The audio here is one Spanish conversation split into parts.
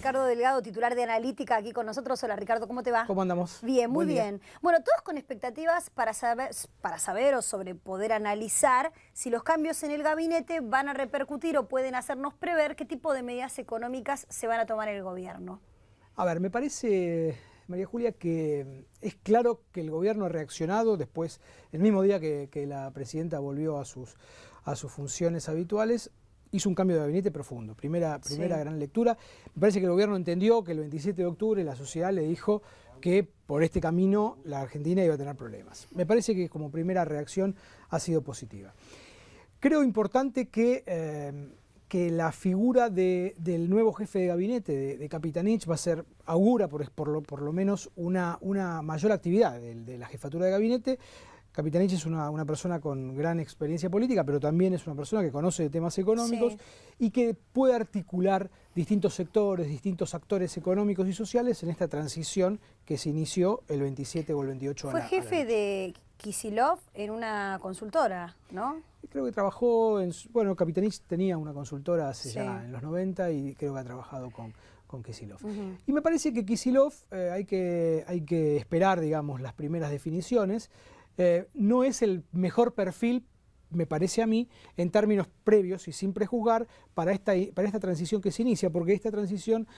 Ricardo Delgado, titular de Analítica, aquí con nosotros. Hola Ricardo, ¿cómo te va? ¿Cómo andamos? Bien, muy Buen día. bien. Bueno, todos con expectativas para saber o sobre poder analizar si los cambios en el gabinete van a repercutir o pueden hacernos prever qué tipo de medidas económicas se van a tomar en el gobierno. A ver, me parece, María Julia, que es claro que el gobierno ha reaccionado después, el mismo día que la presidenta volvió a sus funciones habituales, hizo un cambio de gabinete profundo. Primera gran lectura. Me parece que el gobierno entendió que el 27 de octubre la sociedad le dijo que por este camino la Argentina iba a tener problemas. Me parece que como primera reacción ha sido positiva. Creo importante que la figura del nuevo jefe de gabinete, de Capitanich, va a ser, augura por lo menos una mayor actividad de la jefatura de gabinete. Capitanich es una persona con gran experiencia política, pero también es una persona que conoce de temas económicos y que puede articular distintos sectores, distintos actores económicos y sociales en esta transición que se inició el 27 o el 28 Fue jefe de Kicillof en una consultora, ¿no? Creo que trabajó bueno, Capitanich tenía una consultora hace ya en los 90 y creo que ha trabajado con Kicillof. Y me parece que Kicillof hay que esperar, digamos, las primeras definiciones. No es el mejor perfil, me parece a mí, en términos previos y sin prejuzgar, para esta transición que se inicia, porque esta transición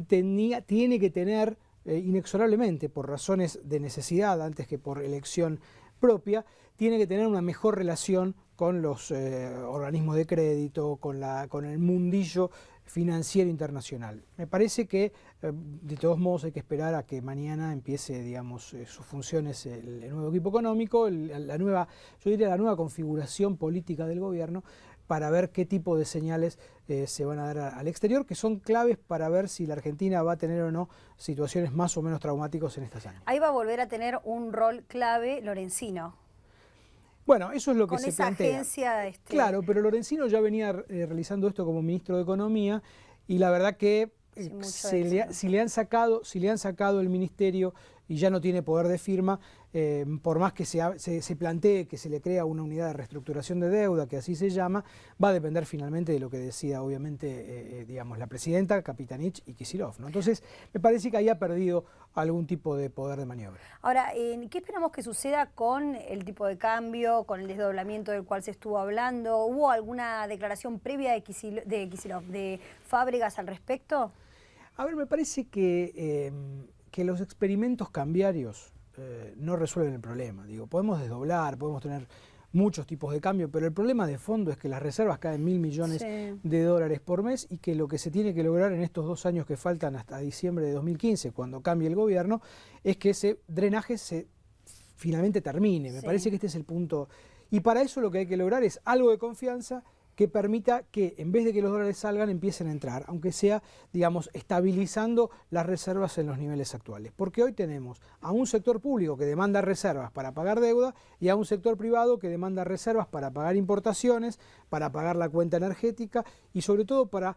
tiene que tener, inexorablemente, por razones de necesidad antes que por elección propia, tiene que tener una mejor relación con los organismos de crédito, con el mundillo financiero internacional. Me parece que de todos modos hay que esperar a que mañana empiece, digamos, sus funciones el nuevo equipo económico, yo diría la nueva configuración política del gobierno, para ver qué tipo de señales se van a dar al exterior, que son claves para ver si la Argentina va a tener o no situaciones más o menos traumáticas en estas años. Ahí va a volver a tener un rol clave Lorenzino. Bueno, eso es lo que se plantea. Con esa agencia... Claro, pero Lorenzino ya venía realizando esto como ministro de Economía y la verdad que si le han sacado el ministerio y ya no tiene poder de firma, por más que se plantee que se le crea una unidad de reestructuración de deuda, que así se llama, va a depender finalmente de lo que decida, obviamente, digamos, la presidenta, Capitanich y Kicillof, ¿no? Entonces, me parece que ahí ha perdido algún tipo de poder de maniobra. Ahora, ¿qué esperamos que suceda con el tipo de cambio, con el desdoblamiento del cual se estuvo hablando? ¿Hubo alguna declaración previa de Fábregas al respecto? A ver, me parece que los experimentos cambiarios no resuelven el problema. Digo, podemos desdoblar, podemos tener muchos tipos de cambio, pero el problema de fondo es que las reservas caen 1.000 millones de dólares por mes y que lo que se tiene que lograr en estos 2 años que faltan hasta diciembre de 2015, cuando cambie el gobierno, es que ese drenaje finalmente termine. Me parece que este es el punto. Y para eso lo que hay que lograr es algo de confianza que permita que en vez de que los dólares salgan, empiecen a entrar, aunque sea, digamos, estabilizando las reservas en los niveles actuales. Porque hoy tenemos a un sector público que demanda reservas para pagar deuda y a un sector privado que demanda reservas para pagar importaciones, para pagar la cuenta energética y sobre todo para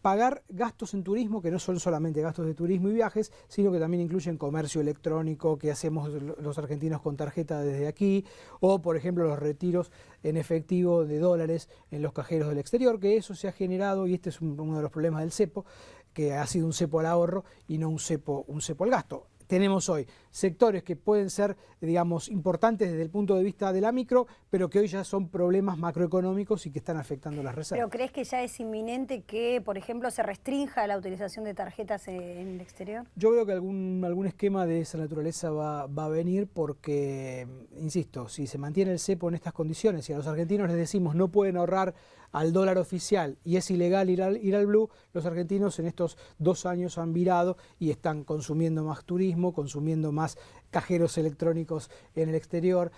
pagar gastos en turismo, que no son solamente gastos de turismo y viajes, sino que también incluyen comercio electrónico que hacemos los argentinos con tarjeta desde aquí, o por ejemplo los retiros en efectivo de dólares en los cajeros del exterior, que eso se ha generado, y este es uno de los problemas del cepo, que ha sido un cepo al ahorro y no un cepo al gasto. Tenemos hoy sectores que pueden ser, digamos, importantes desde el punto de vista de la micro, pero que hoy ya son problemas macroeconómicos y que están afectando las reservas. ¿Pero crees que ya es inminente que, por ejemplo, se restrinja la utilización de tarjetas en el exterior? Yo creo que algún esquema de esa naturaleza va a venir porque, insisto, si se mantiene el cepo en estas condiciones y a los argentinos les decimos no pueden ahorrar al dólar oficial y es ilegal ir al blue, los argentinos en estos 2 años han virado y están consumiendo más turismo, consumiendo más cajeros electrónicos en el exterior,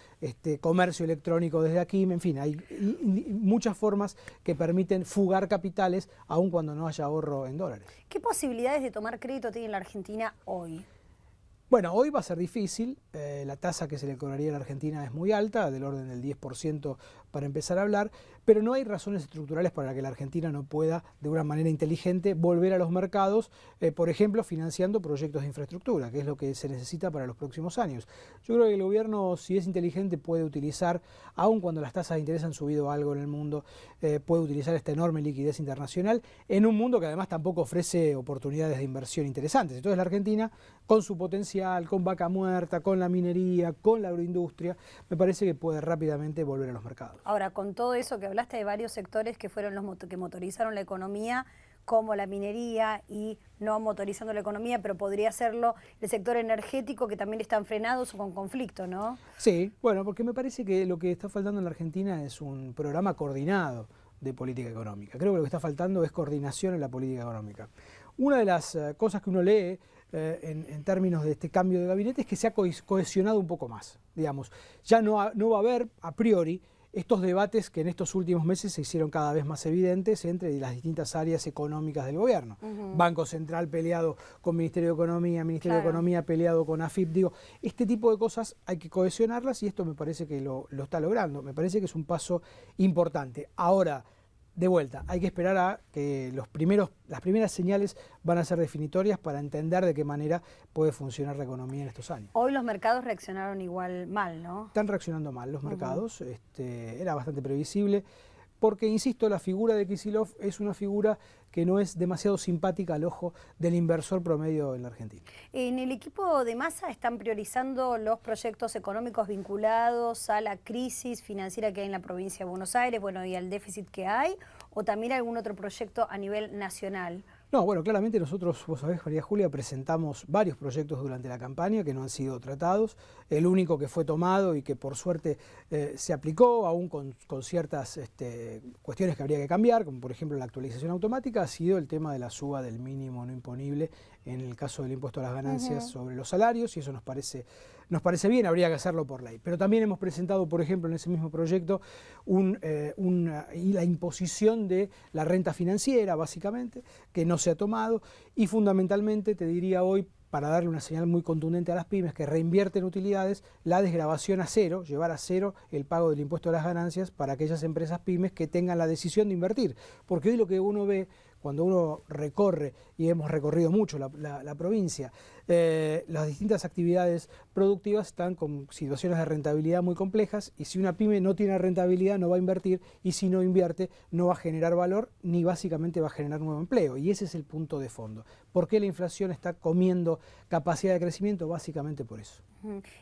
comercio electrónico desde aquí, en fin, hay muchas formas que permiten fugar capitales aun cuando no haya ahorro en dólares. ¿Qué posibilidades de tomar crédito tiene la Argentina hoy? Bueno, hoy va a ser difícil, la tasa que se le cobraría a la Argentina es muy alta, del orden del 10% para empezar a hablar, pero no hay razones estructurales para que la Argentina no pueda, de una manera inteligente, volver a los mercados, por ejemplo, financiando proyectos de infraestructura, que es lo que se necesita para los próximos años. Yo creo que el gobierno, si es inteligente, puede utilizar, aun cuando las tasas de interés han subido algo en el mundo, puede utilizar esta enorme liquidez internacional en un mundo que además tampoco ofrece oportunidades de inversión interesantes. Entonces la Argentina, con su potencial, con Vaca Muerta, con la minería, con la agroindustria, me parece que puede rápidamente volver a los mercados. Ahora, con todo eso que hablaste de varios sectores que fueron los que motorizaron la economía, como la minería y no motorizando la economía, pero podría serlo el sector energético, que también están frenados o con conflicto, ¿no? Sí, bueno, porque me parece que lo que está faltando en la Argentina es un programa coordinado de política económica. Creo que lo que está faltando es coordinación en la política económica. Una de las cosas que uno lee en términos de este cambio de gabinete es que se ha cohesionado un poco más, digamos. Ya no va a haber, a priori, estos debates que en estos últimos meses se hicieron cada vez más evidentes entre las distintas áreas económicas del gobierno. Banco Central peleado con Ministerio de Economía, Ministerio de Economía peleado con AFIP. Digo, este tipo de cosas hay que cohesionarlas y esto me parece que lo está logrando. Me parece que es un paso importante. Ahora, de vuelta, hay que esperar a que las primeras señales van a ser definitorias para entender de qué manera puede funcionar la economía en estos años. Hoy los mercados reaccionaron igual mal, ¿no? Están reaccionando mal los mercados, era bastante previsible, porque, insisto, la figura de Kicillof es una figura que no es demasiado simpática al ojo del inversor promedio en la Argentina. En el equipo de Massa están priorizando los proyectos económicos vinculados a la crisis financiera que hay en la provincia de Buenos Aires, bueno, y al déficit que hay, o también algún otro proyecto a nivel nacional. No, bueno, claramente nosotros, vos sabés, María Julia, presentamos varios proyectos durante la campaña que no han sido tratados. El único que fue tomado y que por suerte se aplicó, aún con ciertas cuestiones que habría que cambiar, como por ejemplo la actualización automática, ha sido el tema de la suba del mínimo no imponible en el caso del impuesto a las ganancias sobre los salarios, y eso nos parece bien, habría que hacerlo por ley. Pero también hemos presentado, por ejemplo, en ese mismo proyecto, la imposición de la renta financiera, básicamente, que no se ha tomado, y fundamentalmente, te diría hoy, para darle una señal muy contundente a las pymes que reinvierten utilidades, la desgravación a cero, llevar a cero el pago del impuesto a las ganancias para aquellas empresas pymes que tengan la decisión de invertir. Porque hoy lo que uno ve cuando uno recorre, y hemos recorrido mucho la provincia, las distintas actividades productivas están con situaciones de rentabilidad muy complejas, y si una pyme no tiene rentabilidad no va a invertir, y si no invierte no va a generar valor ni básicamente va a generar nuevo empleo, y ese es el punto de fondo. ¿Por qué la inflación está comiendo capacidad de crecimiento? Básicamente por eso.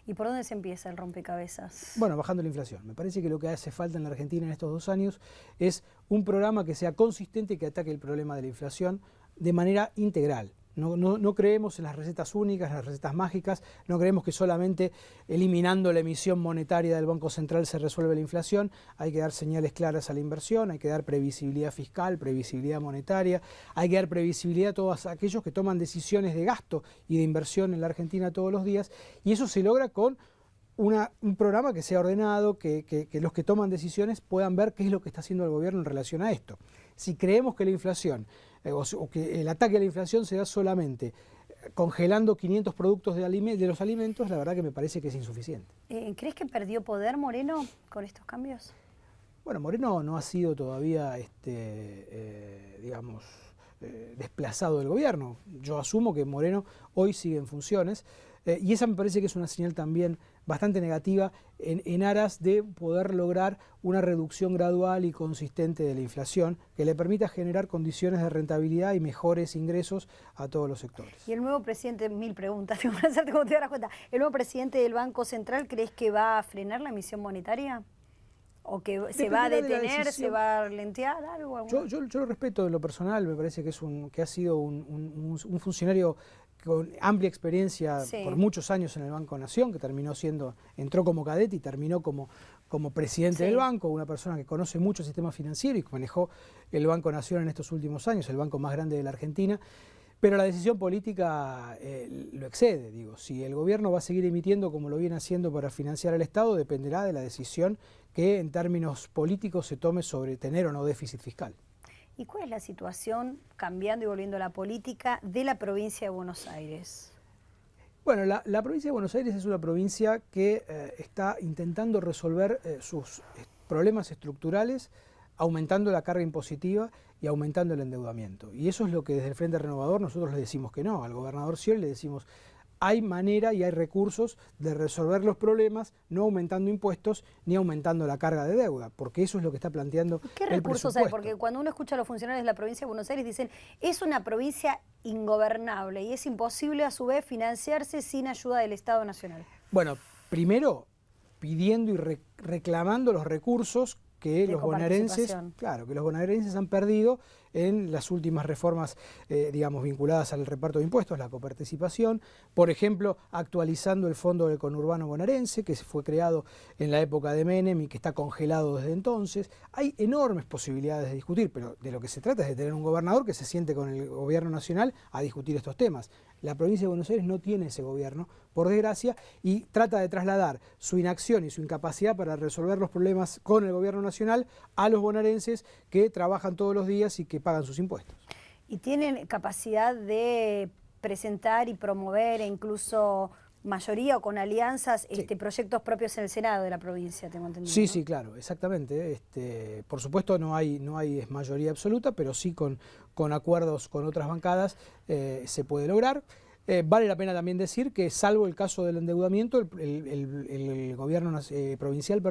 ¿Y por dónde se empieza el rompecabezas? Bueno, bajando la inflación. Me parece que lo que hace falta en la Argentina en estos 2 años es un programa que sea consistente y que ataque el problema de la inflación de manera integral. No creemos en las recetas únicas, en las recetas mágicas, no creemos que solamente eliminando la emisión monetaria del Banco Central se resuelve la inflación. Hay que dar señales claras a la inversión, hay que dar previsibilidad fiscal, previsibilidad monetaria, hay que dar previsibilidad a todos aquellos que toman decisiones de gasto y de inversión en la Argentina todos los días, y eso se logra con un programa que sea ordenado, que los que toman decisiones puedan ver qué es lo que está haciendo el gobierno en relación a esto. Si creemos que la inflación, o que el ataque a la inflación se da solamente congelando 500 productos de los alimentos, la verdad que me parece que es insuficiente. ¿Crees que perdió poder Moreno con estos cambios? Bueno, Moreno no ha sido todavía, desplazado del gobierno. Yo asumo que Moreno hoy sigue en funciones, y esa me parece que es una señal también bastante negativa en aras de poder lograr una reducción gradual y consistente de la inflación que le permita generar condiciones de rentabilidad y mejores ingresos a todos los sectores. Y el nuevo presidente, mil preguntas, tengo que hacerte como te darás cuenta, ¿el nuevo presidente del Banco Central crees que va a frenar la emisión monetaria? ¿O que se va a detener, se va a lentear algo? Yo lo respeto en lo personal, me parece que ha sido un funcionario con amplia experiencia por muchos años en el Banco Nación, que entró como cadete y terminó como presidente del banco, una persona que conoce mucho el sistema financiero y que manejó el Banco Nación en estos últimos años, el banco más grande de la Argentina. Pero la decisión política lo excede, digo. Si el gobierno va a seguir emitiendo como lo viene haciendo para financiar al Estado, dependerá de la decisión que en términos políticos se tome sobre tener o no déficit fiscal. ¿Y cuál es la situación, cambiando y volviendo a la política, de la provincia de Buenos Aires? Bueno, la provincia de Buenos Aires es una provincia que está intentando resolver sus problemas estructurales aumentando la carga impositiva y aumentando el endeudamiento. Y eso es lo que desde el Frente Renovador nosotros le decimos que no. Al gobernador Scioli le decimos, hay manera y hay recursos de resolver los problemas, no aumentando impuestos ni aumentando la carga de deuda, porque eso es lo que está planteando ¿Qué el recursos hay? presupuesto. Porque cuando uno escucha a los funcionarios de la provincia de Buenos Aires dicen, es una provincia ingobernable y es imposible a su vez financiarse sin ayuda del Estado Nacional. Bueno, primero pidiendo y reclamando los recursos que los bonaerenses, claro, que los bonaerenses han perdido en las últimas reformas, digamos, vinculadas al reparto de impuestos, la coparticipación, por ejemplo, actualizando el Fondo del Conurbano Bonaerense, que fue creado en la época de Menem y que está congelado desde entonces. Hay enormes posibilidades de discutir, pero de lo que se trata es de tener un gobernador que se siente con el gobierno nacional a discutir estos temas. La provincia de Buenos Aires no tiene ese gobierno, por desgracia, y trata de trasladar su inacción y su incapacidad para resolver los problemas con el gobierno nacional a los bonaerenses que trabajan todos los días y que pagan sus impuestos. ¿Y tienen capacidad de presentar y promover, e incluso mayoría o con alianzas, proyectos propios en el Senado de la provincia, tengo entendido? Sí, ¿no? sí, claro, exactamente. Por supuesto no hay mayoría absoluta, pero sí con acuerdos con otras bancadas se puede lograr. Vale la pena también decir que, salvo el caso del endeudamiento, el gobierno provincial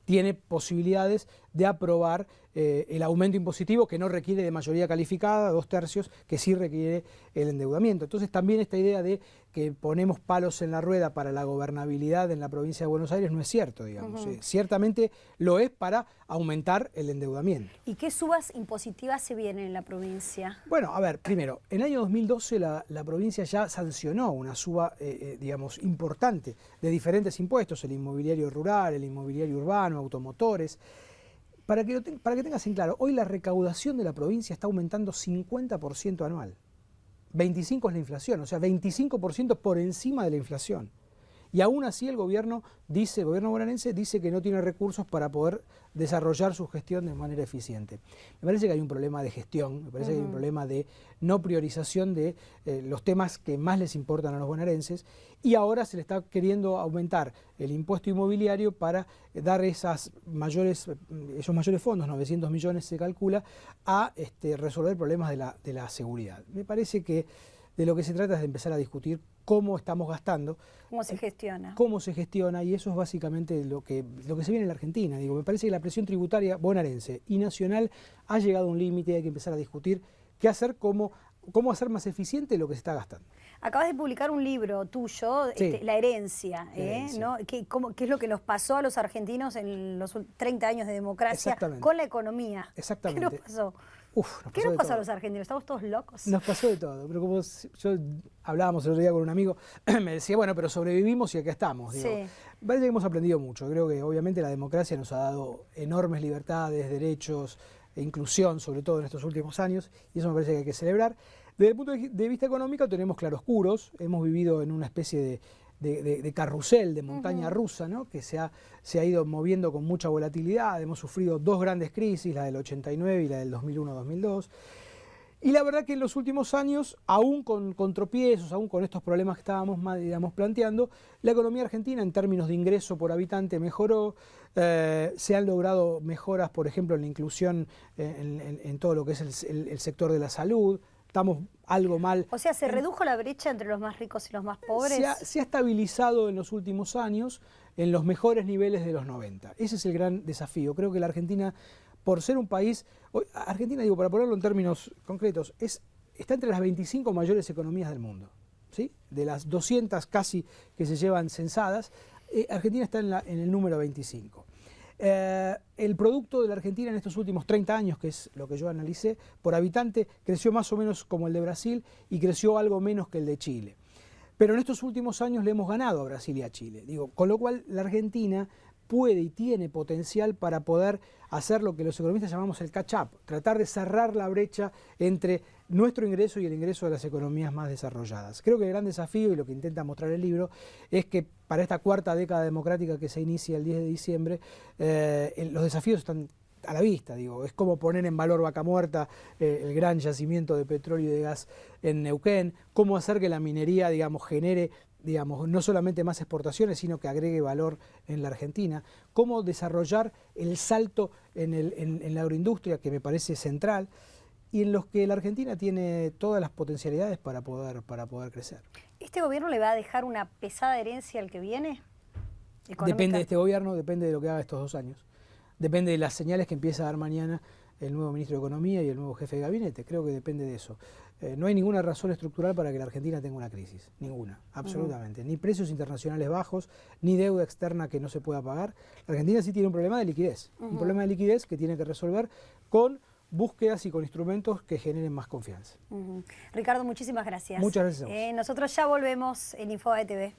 tiene posibilidades de aprobar el aumento impositivo, que no requiere de mayoría calificada, 2/3, que sí requiere el endeudamiento. Entonces también esta idea de que ponemos palos en la rueda para la gobernabilidad en la provincia de Buenos Aires no es cierto, digamos. Ciertamente lo es para aumentar el endeudamiento. ¿Y qué subas impositivas se vienen en la provincia? Bueno, a ver, primero, en el año 2012 la provincia ya sancionó una suba, digamos, importante de diferentes impuestos, el inmobiliario rural, el inmobiliario urbano, automotores. Para que tengas en claro, hoy la recaudación de la provincia está aumentando 50% anual. 25% es la inflación, o sea, 25% por encima de la inflación. Y aún así el gobierno bonaerense dice que no tiene recursos para poder desarrollar su gestión de manera eficiente. Me parece que hay un problema de gestión, me parece que hay un problema de no priorización de los temas que más les importan a los bonaerenses, y ahora se le está queriendo aumentar el impuesto inmobiliario para dar esos mayores fondos, 900 millones se calcula, a resolver problemas de la seguridad. Me parece que de lo que se trata es de empezar a discutir cómo estamos gastando. ¿Cómo se gestiona? Cómo se gestiona, y eso es básicamente lo que se viene en la Argentina. Digo, me parece que la presión tributaria bonaerense y nacional ha llegado a un límite y hay que empezar a discutir qué hacer, cómo hacer más eficiente lo que se está gastando. Acabas de publicar un libro tuyo, sí. La herencia, ¿no? ¿Qué es lo que nos pasó a los argentinos en los 30 años de democracia con la economía? Exactamente. ¿Qué nos pasó? ¿Qué nos pasó a los argentinos? ¿Estamos todos locos? Nos pasó de todo, pero como yo hablábamos el otro día con un amigo, me decía, bueno, pero sobrevivimos y acá estamos. Digo, parece que hemos aprendido mucho. Creo que obviamente la democracia nos ha dado enormes libertades, derechos e inclusión, sobre todo en estos últimos años, y eso me parece que hay que celebrar. Desde el punto de vista económico tenemos claroscuros, hemos vivido en una especie de carrusel, de montaña rusa, ¿no? Que se ha ido moviendo con mucha volatilidad. Hemos sufrido dos grandes crisis, la del 89 y la del 2001-2002. Y la verdad que en los últimos años, aún con tropiezos, aún con estos problemas que estábamos planteando, la economía argentina en términos de ingreso por habitante mejoró. Se han logrado mejoras, por ejemplo, en la inclusión en todo lo que es el sector de la salud. Estamos algo mal. O sea, ¿se redujo la brecha entre los más ricos y los más pobres? Se ha estabilizado en los últimos años en los mejores niveles de los 90. Ese es el gran desafío. Creo que la Argentina, por ser un país... Argentina, digo, para ponerlo en términos concretos, está entre las 25 mayores economías del mundo, ¿sí? De las 200 casi que se llevan censadas, Argentina está en el número 25. El producto de la Argentina en estos últimos 30 años, que es lo que yo analicé, por habitante, creció más o menos como el de Brasil y creció algo menos que el de Chile. Pero en estos últimos años le hemos ganado a Brasil y a Chile. Digo, con lo cual la Argentina puede y tiene potencial para poder hacer lo que los economistas llamamos el catch-up, tratar de cerrar la brecha entre nuestro ingreso y el ingreso de las economías más desarrolladas. Creo que el gran desafío, y lo que intenta mostrar el libro, es que para esta cuarta década democrática que se inicia el 10 de diciembre, los desafíos están a la vista. Digo, es como poner en valor Vaca Muerta, el gran yacimiento de petróleo y de gas en Neuquén, cómo hacer que la minería, digamos, genere digamos, no solamente más exportaciones, sino que agregue valor en la Argentina, cómo desarrollar el salto en la agroindustria, que me parece central, y en los que la Argentina tiene todas las potencialidades para poder crecer. ¿Este gobierno le va a dejar una pesada herencia al que viene? ¿Económica? Depende de este gobierno, depende de lo que haga estos 2 años. Depende de las señales que empieza a dar mañana el nuevo ministro de Economía y el nuevo jefe de gabinete. Creo que depende de eso. No hay ninguna razón estructural para que la Argentina tenga una crisis. Ninguna, absolutamente. Ni precios internacionales bajos, ni deuda externa que no se pueda pagar. La Argentina sí tiene un problema de liquidez. Un problema de liquidez que tiene que resolver con búsquedas y con instrumentos que generen más confianza. Ricardo, muchísimas gracias. Muchas gracias a vos. Nosotros ya volvemos en Infobae TV.